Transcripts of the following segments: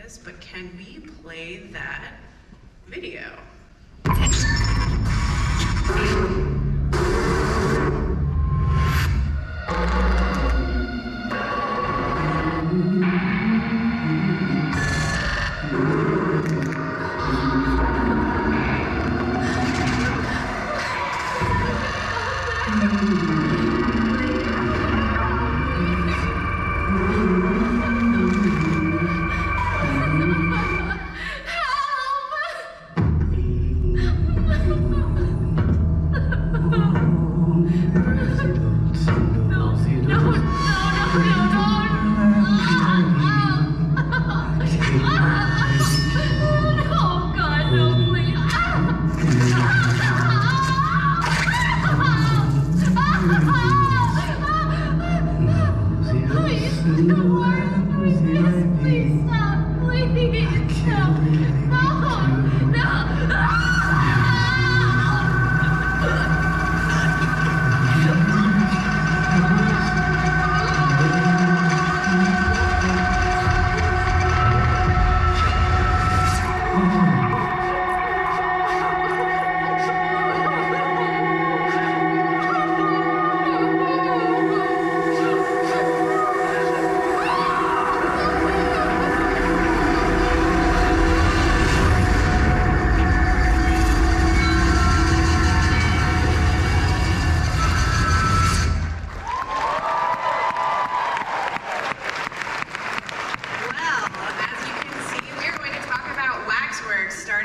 practice, but can we play that video?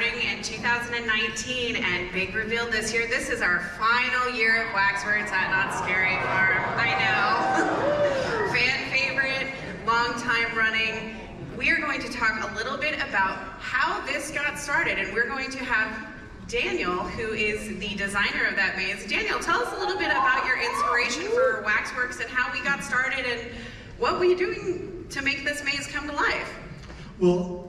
In 2019, and big reveal this year. This is our final year of Waxworks at Knott Scary Farm. I know. Fan favorite, long time running. We are going to talk a little bit about how this got started, and we're going to have Daniel, who is the designer of that maze. Daniel, tell us a little bit about your inspiration for Waxworks and how we got started and what were you doing to make this maze come to life? Well,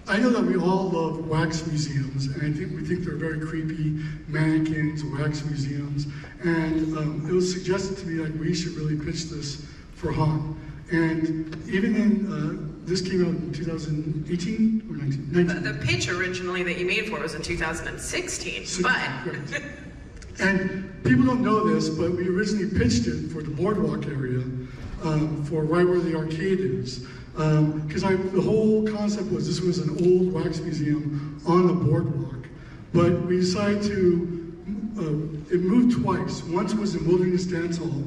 I know that we all love wax museums, and we think they're very creepy mannequins, wax museums, and it was suggested to me that we should really pitch this for haunt. And even in, this came out in 2018 or 19? The pitch originally that you made for was in 2016, but... Correct. And people don't know this, but we originally pitched it for the boardwalk area, for right where the arcade is. Because the whole concept was this was an old wax museum on the boardwalk, but we decided to, it moved twice. Once was in Wilderness Dance Hall,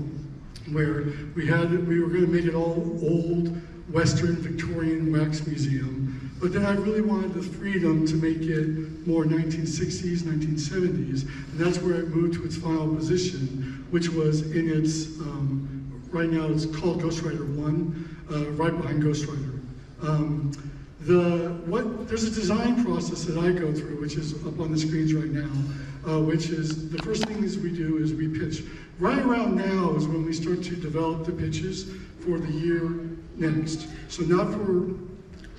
where we were going to make it all old Western Victorian wax museum, but then I really wanted the freedom to make it more 1960s, 1970s, and that's where it moved to its final position, which was in its, right now it's called Ghost Rider 1, right behind Ghost Rider. There's a design process that I go through, which is up on the screens right now, which is the first thing we do is we pitch. Right around now is when we start to develop the pitches for the year next. So not for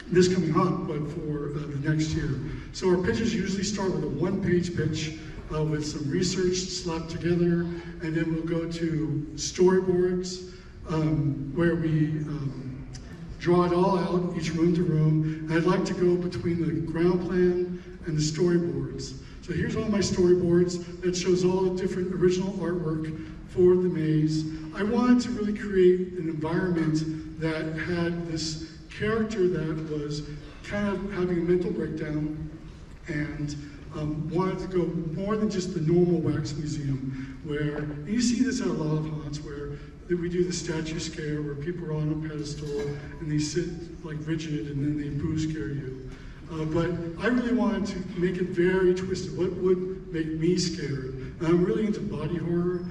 this coming haunt, but for the next year. So our pitches usually start with a one-page pitch with some research slapped together, and then we'll go to storyboards, where we draw it all out, each room to room. And I'd like to go between the ground plan and the storyboards. So here's all my storyboards that shows all the different original artwork for the maze. I wanted to really create an environment that had this character that was kind of having a mental breakdown and wanted to go more than just the normal wax museum, where, and you see this at a lot of haunts, where we do the statue scare, where people are on a pedestal and they sit like rigid and then they boo scare you. But I really wanted to make it very twisted. What would make me scared? And I'm really into body horror.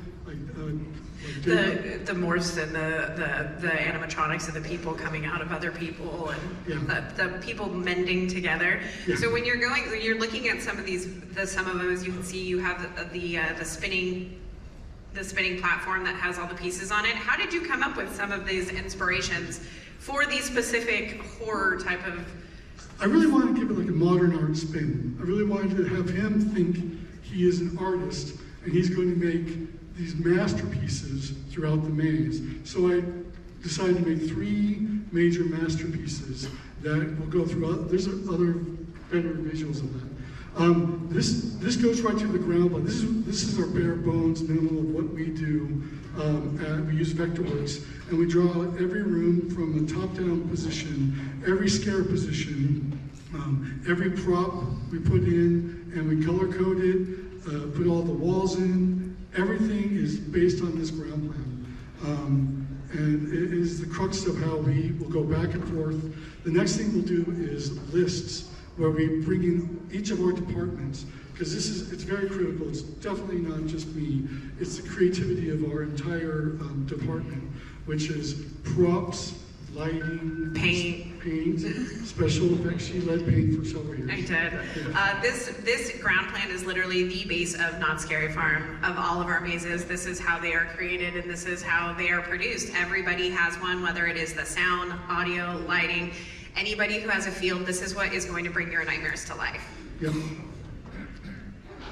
The morphs and the animatronics and the people coming out of other people and the people mending together. Yeah. So when you're looking at some of these, some of them, as you can see, you have the spinning platform that has all the pieces on it. How did you come up with some of these inspirations for these specific horror type of? I really wanted to give it like a modern art spin. I really wanted to have him think he is an artist and he's going to make these masterpieces throughout the maze. So I decided to make 3 major masterpieces that will go through. There's other better visuals of that. This goes right to the ground, but this is our bare bones minimum of what we do. We use Vectorworks, and we draw every room from a top-down position, every scare position, every prop we put in, and we color code it, put all the walls in. Everything is based on this ground plan. And it is the crux of how we will go back and forth. The next thing we'll do is lists, where we bring in each of our departments, because it's very critical. It's definitely not just me. It's the creativity of our entire department, which is props, lighting, paint, special effects. She led paint for several years. I did. Yeah. This ground plan is literally the base of Knott Scary Farm. Of all of our mazes, this is how they are created and this is how they are produced. Everybody has one, whether it is the sound, audio, lighting. Anybody who has a field, this is what is going to bring your nightmares to life. Yep.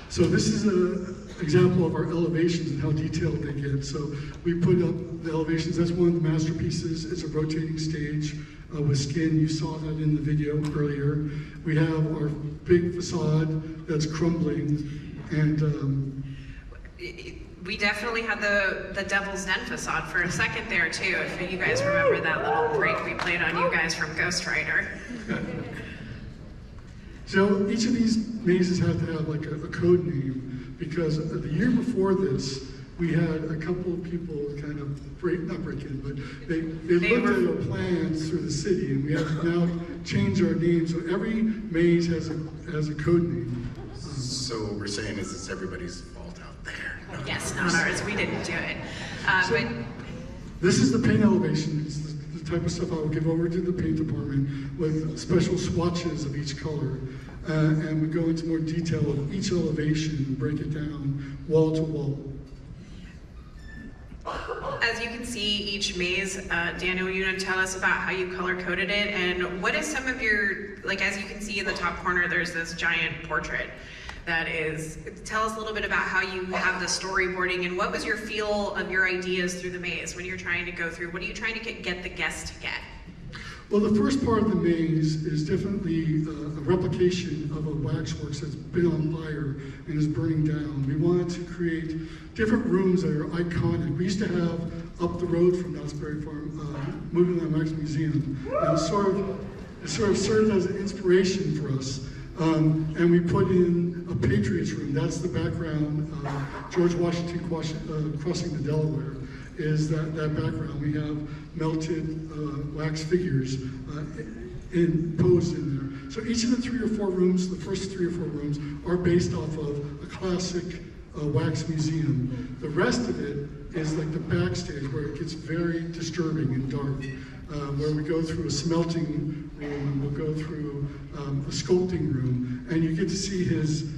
So this is an example of our elevations and how detailed they get. So we put up the elevations. That's one of the masterpieces. It's a rotating stage with skin. You saw that in the video earlier. We have our big facade that's crumbling, and we definitely had the Devil's Den facade for a second there too, if you guys remember that little prank we played on you guys from Ghost Rider. So each of these mazes had to have like a code name, because the year before this, we had a couple of people kind of not break in, but they looked at our plans through the city, and we have to now change our name. So every maze has a code name. So what we're saying is it's everybody's fault out there. Yes, not ours. We didn't do it. But this is the paint elevation. It's the type of stuff I will give over to the paint department with special swatches of each color. And we go into more detail of each elevation and break it down wall to wall. As you can see, each maze, Daniel, you want to tell us about how you color coded it, and what is some of your, like as you can see in the top corner, there's this giant portrait that is, tell us a little bit about how you have the storyboarding, and what was your feel of your ideas through the maze when you're trying to go through, what are you trying to get the guests to get? Well, the first part of the maze is definitely a replication of a waxworks that's been on fire and is burning down. We wanted to create different rooms that are iconic. We used to have up the road from Knott's Berry Farm, Moving on Wax Museum, and it sort of served as an inspiration for us. And we put in a Patriots room. That's the background. George Washington crossing the Delaware is that background. We have melted wax figures posed in there. So each of the 3 or 4 rooms, the first 3 or 4 rooms, are based off of a classic wax museum. The rest of it is like the backstage, where it gets very disturbing and dark, where we go through a smelting room and we'll go through a sculpting room, and you get to see his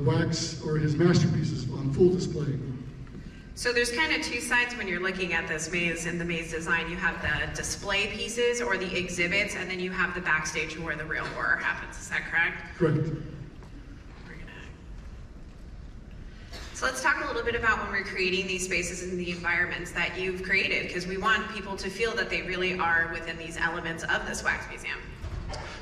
wax or his masterpieces on full display. So there's kind of 2 sides when you're looking at this maze and the maze design. You have the display pieces or the exhibits, and then you have the backstage where the real horror happens. Is that correct? Correct. So let's talk a little bit about when we're creating these spaces and the environments that you've created, because we want people to feel that they really are within these elements of this wax museum.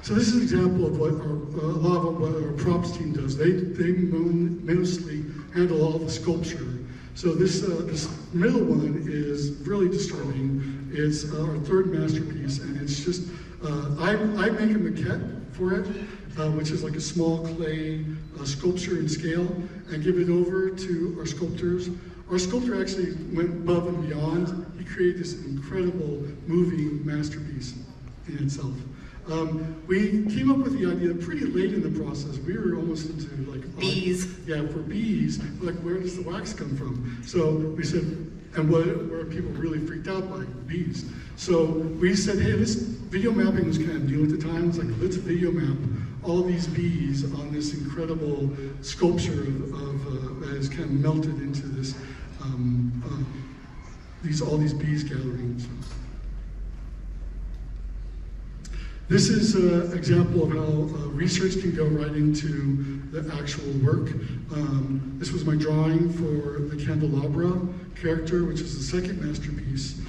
So this is an example of what a lot of what our props team does. They mostly handle all the sculpture. So this middle one is really disturbing. It's our 3rd masterpiece, and it's just, I make a maquette for it, which is like a small clay sculpture in scale, and give it over to our sculptors. Our sculptor actually went above and beyond. He created this incredible moving masterpiece in itself. We came up with the idea pretty late in the process. We were almost into like bees. Yeah, for bees. Like, where does the wax come from? So we said, and what were people really freaked out by? Bees. So we said, hey, this video mapping was kind of new at the time. It's like, let's video map all these bees on this incredible sculpture that is kind of melted into this all these bees gathering. This is an example of how research can go right into the actual work. This was my drawing for the candelabra character, which is the 2nd masterpiece.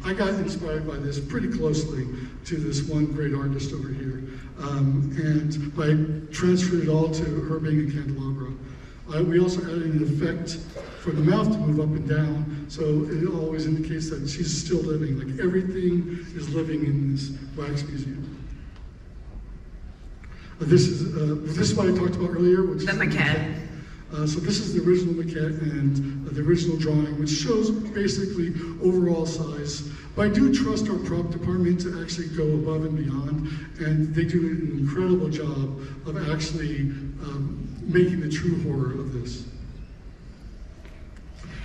I got inspired by this pretty closely to this one great artist over here. And I transferred it all to her being a candelabra. We also added an effect for the mouth to move up and down, so it always indicates that she's still living, like everything is living in this wax museum. This is what I talked about earlier, which is The maquette. So this is the original maquette and the original drawing, which shows basically overall size. But I do trust our prop department to actually go above and beyond, and they do an incredible job of actually making the true horror of this.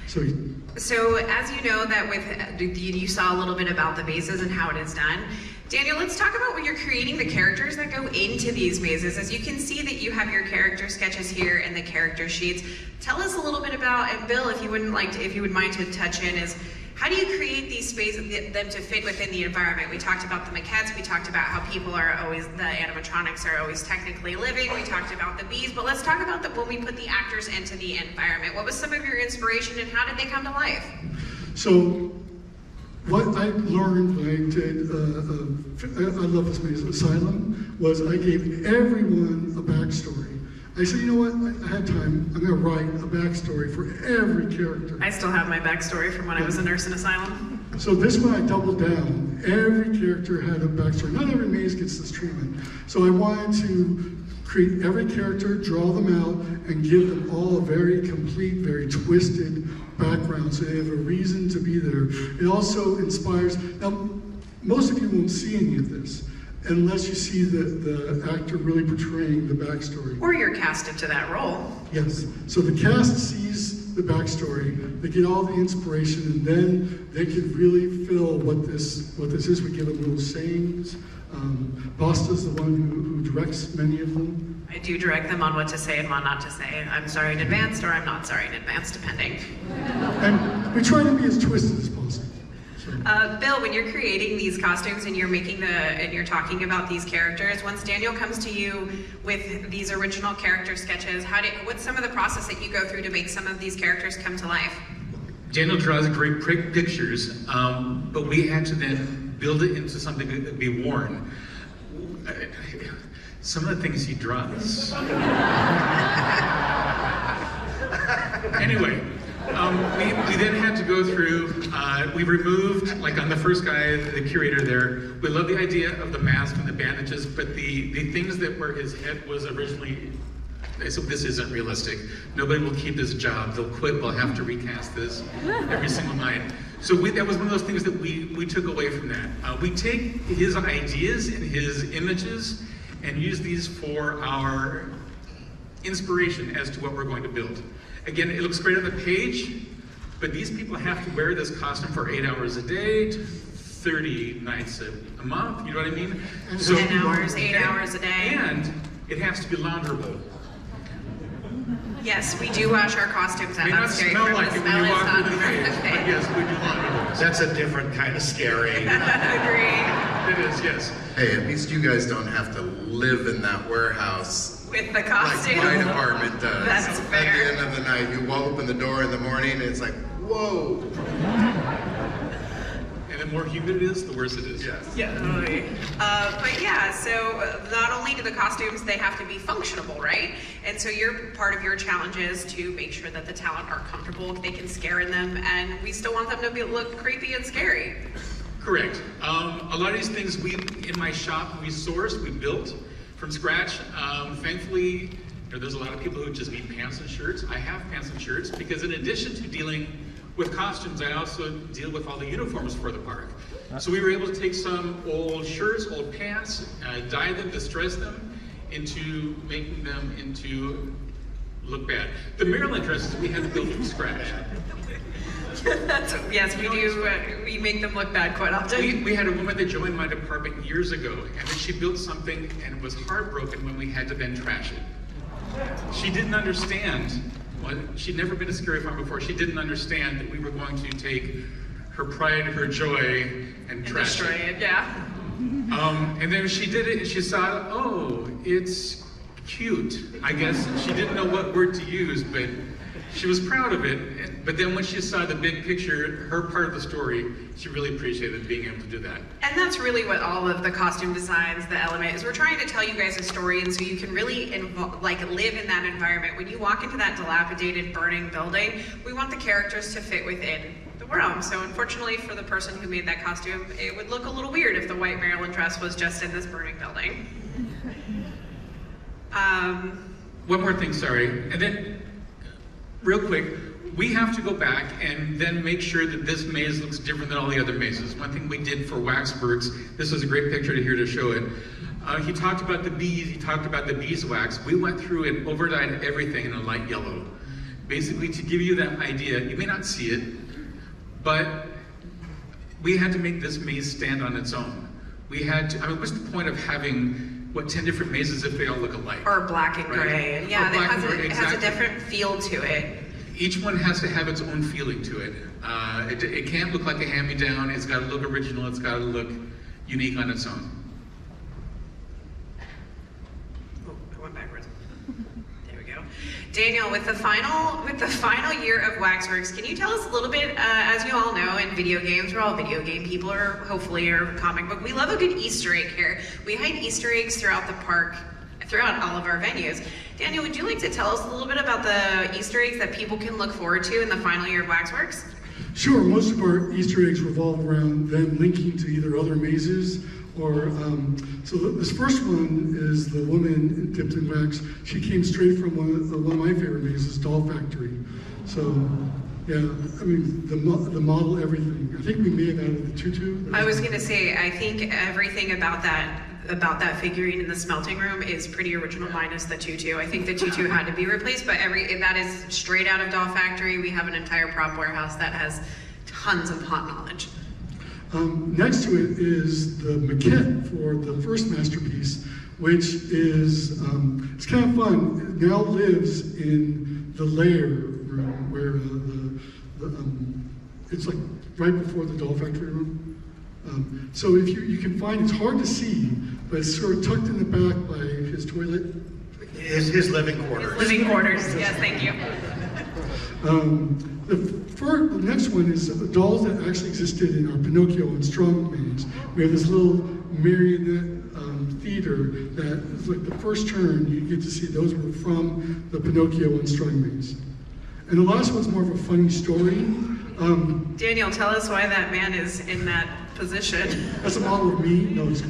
So as you know that you saw a little bit about the mazes and how it is done. Daniel, let's talk about when you're creating the characters that go into these mazes. As you can see that you have your character sketches here and the character sheets. Tell us a little bit about, and Bill, if you would mind to touch in, is how do you create these spaces, them to fit within the environment? We talked about the maquettes, we talked about how people are always, the animatronics are always technically living, we talked about the bees, but let's talk about when we put the actors into the environment. What was some of your inspiration and how did they come to life? So, what I learned when I did, I love this maze, Asylum, was I gave everyone a backstory. I said, you know what, I had time, I'm gonna write a backstory for every character. I still have my backstory from when I was a nurse in Asylum. So this one I doubled down. Every character had a backstory. Not every maze gets this treatment. So I wanted to create every character, draw them out, and give them all a very complete, very twisted background so they have a reason to be there. It also inspires, now most of you won't see any of this unless you see the actor really portraying the backstory. Or you're casted to that role. Yes, so the cast sees the backstory, they get all the inspiration, and then they can really feel what this is. We give them little sayings. Basta's the one who directs many of them. I do direct them on what to say and what not to say. I'm sorry in advance, or I'm not sorry in advance, depending. And we try to be as twisted as possible. Bill, when you're creating these costumes and you're talking about these characters, once Daniel comes to you with these original character sketches, what's some of the process that you go through to make some of these characters come to life? Daniel draws great pictures, but we had to then build it into something that could be worn. Some of the things he draws. Anyway, we then had to go through, we removed, like on the first guy, the curator there, we love the idea of the mask and the bandages, but the things that were his head was originally, so this isn't realistic. Nobody will keep this job. They'll quit. We'll have to recast this every single night. So that was one of those things that we took away from that. We take his ideas and his images and use these for our inspiration as to what we're going to build. Again, it looks great on the page, but these people have to wear this costume for 8 hours a day, 30 nights a month, you know what I mean? So 10 hours, 8 hours a day. And it has to be launderable. Yes, we do wash our costumes at Not Scary. May not smell like it when you walk through the maze, okay. but yes, we do launderable. That's a different kind of scary. Agreed. It is, yes. Hey, at least you guys don't have to live in that warehouse With the costume. like my department does. That's fair. At the end of the night, you open the door in the morning and it's like, whoa. And the more humid it is, the worse it is. Yes. Yeah, totally. But yeah, so not only do the costumes, they have to be functional, right? And so part of your challenge is to make sure that the talent are comfortable, they can scare in them, and we still want them to look creepy and scary. Correct. A lot of these things in my shop, we sourced, we built from scratch. Thankfully, there's a lot of people who just need pants and shirts. I have pants and shirts because in addition to dealing with costumes, I also deal with all the uniforms for the park. So we were able to take some old shirts, old pants, dye them, distress them into making them into look bad. The Maryland dresses we had to build from scratch. Yes, we do. We make them look bad quite often. We had a woman that joined my department years ago, and then she built something and was heartbroken when we had to then trash it. She didn't understand. Well, she'd never been to Scary Farm before. She didn't understand that we were going to take her pride, her joy, and trash destroy it. Yeah. And then she did it, and she saw, oh, it's cute. I guess she didn't know what word to use, but she was proud of it, but then when she saw the big picture, her part of the story, she really appreciated being able to do that. And that's really what all of the costume designs, the element, is we're trying to tell you guys a story, and so you can really live in that environment. When you walk into that dilapidated, burning building, we want the characters to fit within the realm. So unfortunately for the person who made that costume, it would look a little weird if the white Maryland dress was just in this burning building. One more thing, sorry. And then, real quick, we have to go back and then make sure that this maze looks different than all the other mazes. One thing we did for Waxworks, this was a great picture to here to show it. He talked about the bees, he talked about the beeswax. We went through and overdyed everything in a light yellow. Basically to give you that idea, you may not see it, but we had to make this maze stand on its own. We had to, I mean, what's the point of having, 10 different mazes if they all look alike? Or black and gray. Right? Yeah, Or it has a different feel to it. Each one has to have its own feeling to it. It can't look like a hand-me-down. It's got to look original. It's got to look unique on its own. Oh, I went backwards. There we go. Daniel, with the final year of Waxworks, can you tell us a little bit? As you all know, in video games, we're all video game people, or hopefully, or comic book. We love a good Easter egg here. We hide Easter eggs throughout the park, throughout all of our venues. Daniel, would you like to tell us a little bit about the Easter eggs that people can look forward to in the final year of Waxworks? Sure, most of our Easter eggs revolve around them linking to either other mazes or, so this first one is the woman dipped in wax. She came straight from one of my favorite mazes, Doll Factory. So, yeah, I mean, the model, everything. I think we may have added the tutu. I was gonna say, I think everything about that figurine in the smelting room is pretty original, minus the tutu. I think the tutu had to be replaced, but that is straight out of Doll Factory. We have an entire prop warehouse that has tons of hot knowledge. Next to it is the maquette for the first masterpiece, which is, it's kind of fun. It now lives in the lair room where it's like right before the Doll Factory room. So if you can find, it's hard to see, but it's sort of tucked in the back by his toilet. His living quarters. Living quarters, yes, thank you. The next one is dolls that actually existed in our Pinocchio and Strong maze. We have this little marionette theater that is like the first turn you get to see. Those were from the Pinocchio and Strong maze. And the last one's more of a funny story. Daniel, tell us why that man is in that position. That's a model of me. No, it's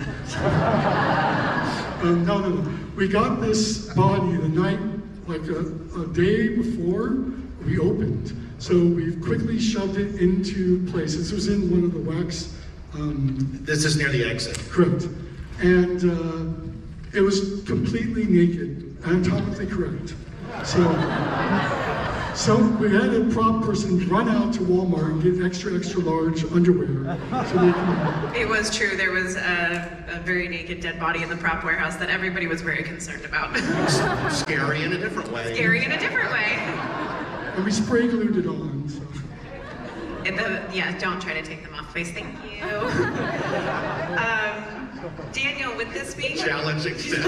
no. We got this body the night, like a day before we opened. So we've quickly shoved it into place. This was in one of the wax. This is near the exit. Correct. And it was completely naked, anatomically correct. So we had a prop person run out to Walmart and get extra large underwear. So they can... It was true. There was a very naked dead body in the prop warehouse that everybody was very concerned about. Scary in a different way. Scary in a different way. And we spray glued it on. So. Yeah, don't try to take them off, please. Thank you. Daniel, with this being... Challenge accepted.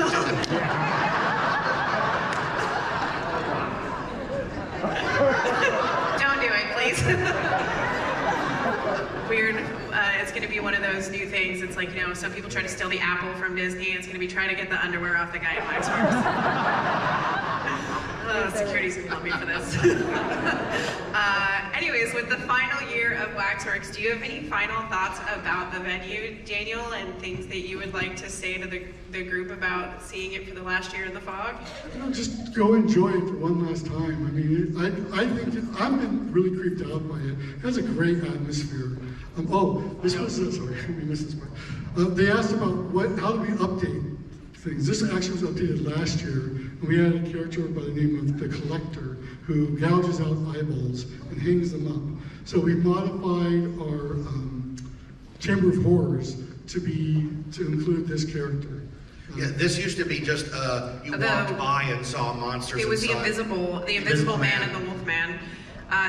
Don't do it, please. Weird. It's going to be one of those new things. It's like, some people try to steal the apple from Disney. It's going to be trying to get the underwear off the guy in Waxworks. Security's going to love me for this. Anyways, with the final year of Waxworks, do you have any final thoughts about the venue, Daniel, and things that you would like to say to the group about seeing it for the last year in the fog? Just go enjoy it for one last time. I mean, I think I've been really creeped out by it. It has a great atmosphere. This was, sorry, we missed this part. They asked about how do we update things. This actually was updated last year, and we had a character by the name of the Collector who gouges out eyeballs and hangs them up. So we modified our Chamber of Horrors to include this character. Yeah, this used to be just you walked by and saw monsters. It was the inside. invisible man and the wolf man.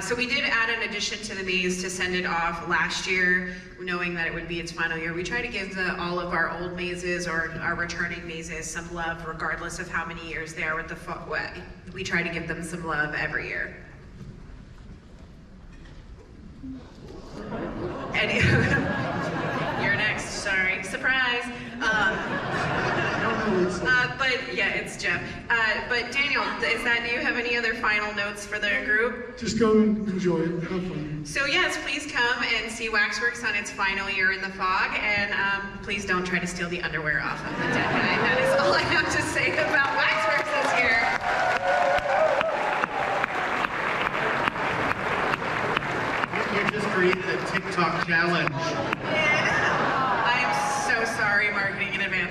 So we did add an addition to the maze to send it off last year, knowing that it would be its final year. We try to give all of our old mazes or our returning mazes some love, regardless of how many years they are with the we try to give them some love every year. And you're next. Sorry, surprise. But yeah, it's Jeff. But Daniel, do you have any other final notes for the group? Just go and enjoy it, have fun. So yes, please come and see Waxworks on its final year in the fog, and please don't try to steal the underwear off of the dead guy. That is all I have to say about Waxworks this year. You just created a TikTok challenge. Yeah. I'm so sorry, marketing in advance.